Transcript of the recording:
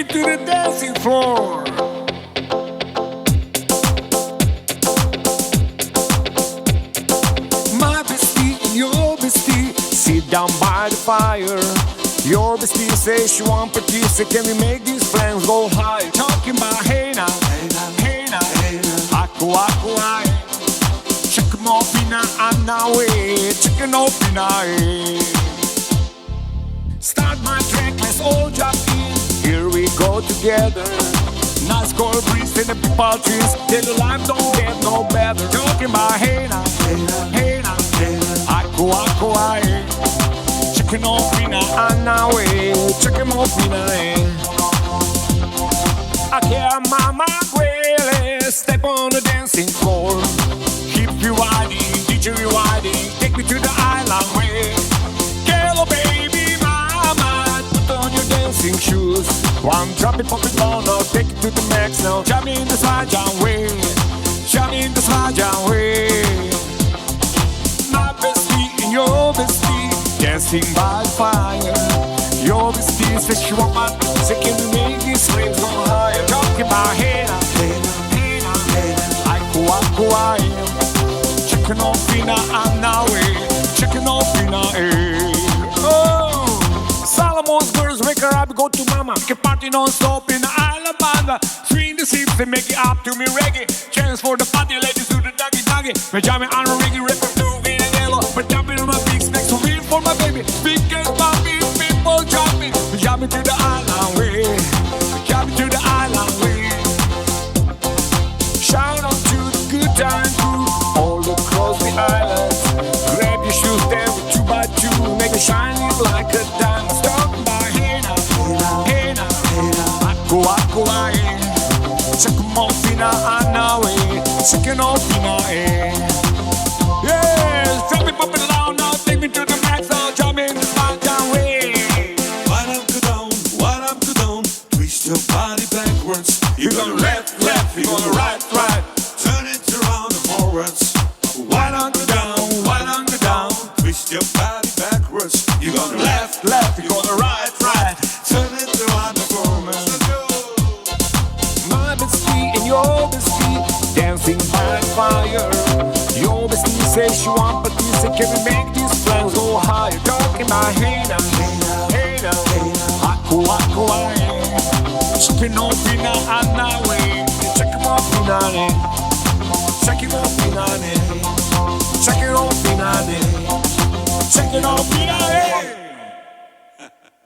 to the dancing floor. My bestie and your bestie sit down by the fire. Your bestie says she want participate. Can we make these flames go high? Talking about hey now, hey now, aku aku ay. Check 'em off in a way, chicken off in a Start my track, let's all jump in. Here we go together. Nice cold breeze in the people trees. Till the life don't get no better. Talking about hey now, hey now, aku aku ay. Chicken off in a way, chicken off in a I hear mama Gwele step on the dancing floor. Keep rewinding, DJ rewinding, take me to the island way. Hello baby mama, put on your dancing shoes. One drop it, pop it down, now take it to the max now. Jump in the slide down way, jump in the slide down way. My bestie and your bestie dancing by the fire. Your bestie says she want my music and we make these flames go higher. Talking about hey now, hey now, hey now, hey now. Aku aku ay. Checking off in a way, checking off in a Oh, Solomon's girls wake her up, go to mama. Keep party non-stop in the island banda. Swing the hips and make it up to me reggae. Chance for the party, ladies do the doggy doggy. Me jamming on a reggae, rip up to in a yellow. But jumping on my big snacks, so real for my baby. Big and bumpy, people jumping. Me jumping to the island way, me jumping to the island way. Shine on to the good time crew. All across the island. Grab your shoes there with 2 by 2. Make it shining like a diamond. Talking about hey now, hey now, hey now. Aku aku ay. Check 'em off in a way, checking off in a Yeah, drop it, pop it loud now. Take me to the max now. Jump in the spot down way. Wind up, go down. Twist your body backwards. You're gonna left, you're gonna right. Turn it around and forwards. Wind up, go down. Twist your body backwards. You're gonna left, you're gonna right. Turn it around and forwards. My bestie and your bestie dancing by the fire. Your bestie says she want participate. Can we make these flames go higher? Talking about hey now, hey now, aku aku ay. Checking off in a way, check 'em off in a check it off in a check it off in a check it off in a